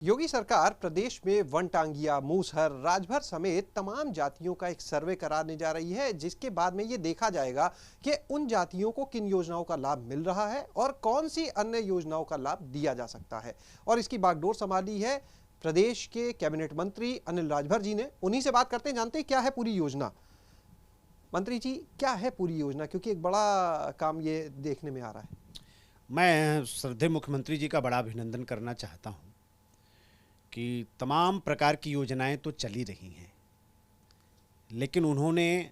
योगी सरकार प्रदेश में वनटांगिया, मूसहर, राजभर समेत तमाम जातियों का एक सर्वे कराने जा रही है, जिसके बाद में ये देखा जाएगा कि उन जातियों को किन योजनाओं का लाभ मिल रहा है और कौन सी अन्य योजनाओं का लाभ दिया जा सकता है। और इसकी बागडोर संभाली है प्रदेश के कैबिनेट मंत्री अनिल राजभर जी ने। उन्हीं से बात करते हैं, जानते हैं क्या है पूरी योजना। मंत्री जी, क्या है पूरी योजना, क्योंकि एक बड़ा काम ये देखने में आ रहा है। मैं श्रद्धेय मुख्यमंत्री जी का बड़ा अभिनंदन करना चाहता हूं कि तमाम प्रकार की योजनाएं तो चली रही हैं, लेकिन उन्होंने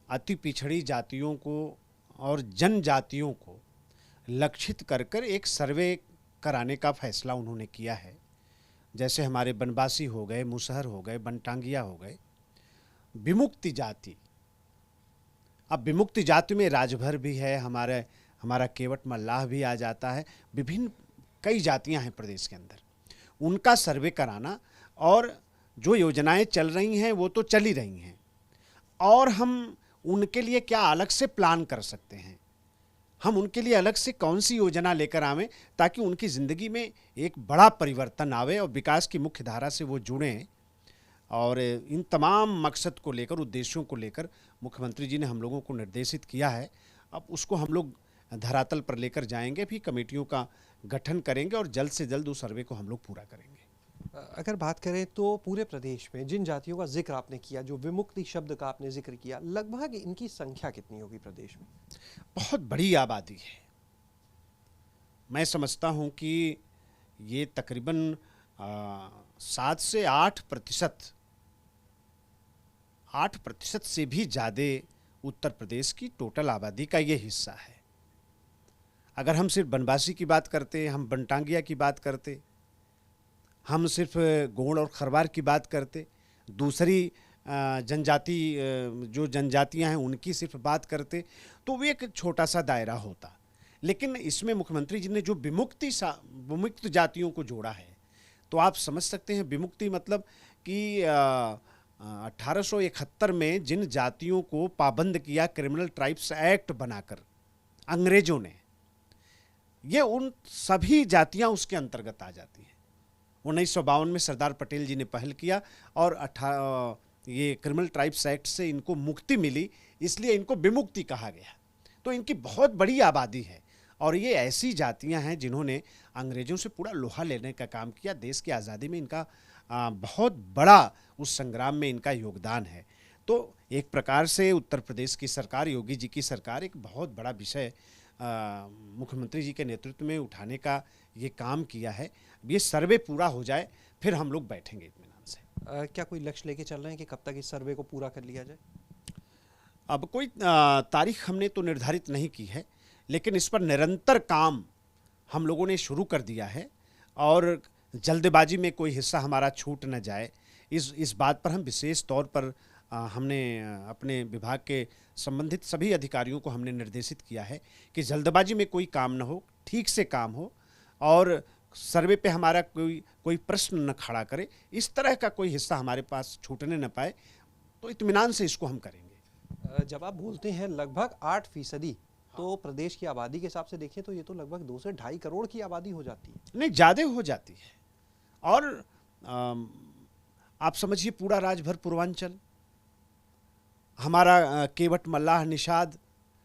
अति पिछड़ी जातियों को और जनजातियों को लक्षित कर एक सर्वे कराने का फैसला उन्होंने किया है। जैसे हमारे बनवासी हो गए, मूसहर हो गए, वनटांगिया हो गए, विमुक्ति जाति। अब विमुक्ति जाति में राजभर भी है, हमारा केवट मल्लाह भी आ जाता है। विभिन्न कई जातियां हैं प्रदेश के अंदर, उनका सर्वे कराना। और जो योजनाएं चल रही हैं वो तो चल ही रही हैं, और हम उनके लिए क्या अलग से प्लान कर सकते हैं, हम उनके लिए अलग से कौन सी योजना लेकर आवें ताकि उनकी ज़िंदगी में एक बड़ा परिवर्तन आवे और विकास की मुख्य धारा से वो जुड़ें। और इन तमाम मकसद को लेकर, उद्देश्यों को लेकर मुख्यमंत्री जी ने हम लोगों को निर्देशित किया है। अब उसको हम लोग धरातल पर लेकर जाएंगे, भी कमेटियों का गठन करेंगे और जल्द से जल्द उस सर्वे को हम लोग पूरा करेंगे। अगर बात करें तो पूरे प्रदेश में जिन जातियों का जिक्र आपने किया, जो विमुक्ति शब्द का आपने जिक्र किया, लगभग इनकी संख्या कितनी होगी प्रदेश में? बहुत बड़ी आबादी है। मैं समझता हूं कि ये तकरीबन 7 से 8% से भी ज़्यादा उत्तर प्रदेश की टोटल आबादी का ये हिस्सा है। अगर हम सिर्फ बनवासी की बात करते, हम वनटांगिया की बात करते, हम सिर्फ गोंड और खरवार की बात करते, दूसरी जनजाति जो जनजातियां हैं उनकी सिर्फ बात करते, तो वो एक छोटा सा दायरा होता। लेकिन इसमें मुख्यमंत्री जी ने जो विमुक्त जातियों को जोड़ा है, तो आप समझ सकते हैं विमुक्ति मतलब कि 1871 में जिन जातियों को पाबंद किया क्रिमिनल ट्राइब्स एक्ट बनाकर अंग्रेजों ने, ये उन सभी जातियां उसके अंतर्गत आ जाती हैं। 1952 में सरदार पटेल जी ने पहल किया और ये क्रिमिनल ट्राइब्स एक्ट से इनको मुक्ति मिली, इसलिए इनको विमुक्ति कहा गया। तो इनकी बहुत बड़ी आबादी है, और ये ऐसी जातियां हैं जिन्होंने अंग्रेजों से पूरा लोहा लेने का काम किया। देश की आज़ादी में इनका बहुत बड़ा, उस संग्राम में इनका योगदान है। तो एक प्रकार से उत्तर प्रदेश की सरकार, योगी जी की सरकार, एक बहुत बड़ा विषय मुख्यमंत्री जी के नेतृत्व में उठाने का ये काम किया है। ये सर्वे पूरा हो जाए फिर हम लोग बैठेंगे इत्मीनान से। क्या कोई लक्ष्य लेके चल रहे हैं कि कब तक इस सर्वे को पूरा कर लिया जाए? अब कोई तारीख हमने तो निर्धारित नहीं की है, लेकिन इस पर निरंतर काम हम लोगों ने शुरू कर दिया है, और जल्दबाजी में कोई हिस्सा हमारा छूट न जाए, इस बात पर हम विशेष तौर पर हमने अपने विभाग के संबंधित सभी अधिकारियों को हमने निर्देशित किया है कि जल्दबाजी में कोई काम न हो, ठीक से काम हो, और सर्वे पे हमारा कोई प्रश्न न खड़ा करे, इस तरह का कोई हिस्सा हमारे पास छूटने न पाए। तो इत्मीनान से इसको हम करेंगे। जब आप बोलते हैं लगभग 8%, तो प्रदेश की आबादी के हिसाब से देखें तो ये तो लगभग 2 से 2.5 करोड़ की आबादी हो जाती है। नहीं, ज़्यादा हो जाती है। और आप समझिए पूरा राजभर पूर्वांचल, हमारा केवट मल्लाह निषाद,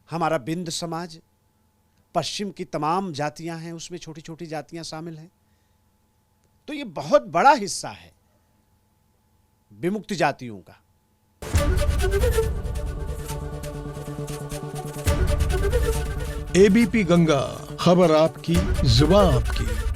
हमारा बिंद समाज, पश्चिम की तमाम जातियां हैं, उसमें छोटी छोटी जातियां शामिल हैं। तो ये बहुत बड़ा हिस्सा है विमुक्त जातियों का। एबीपी गंगा, खबर आपकी, जुबान आपकी।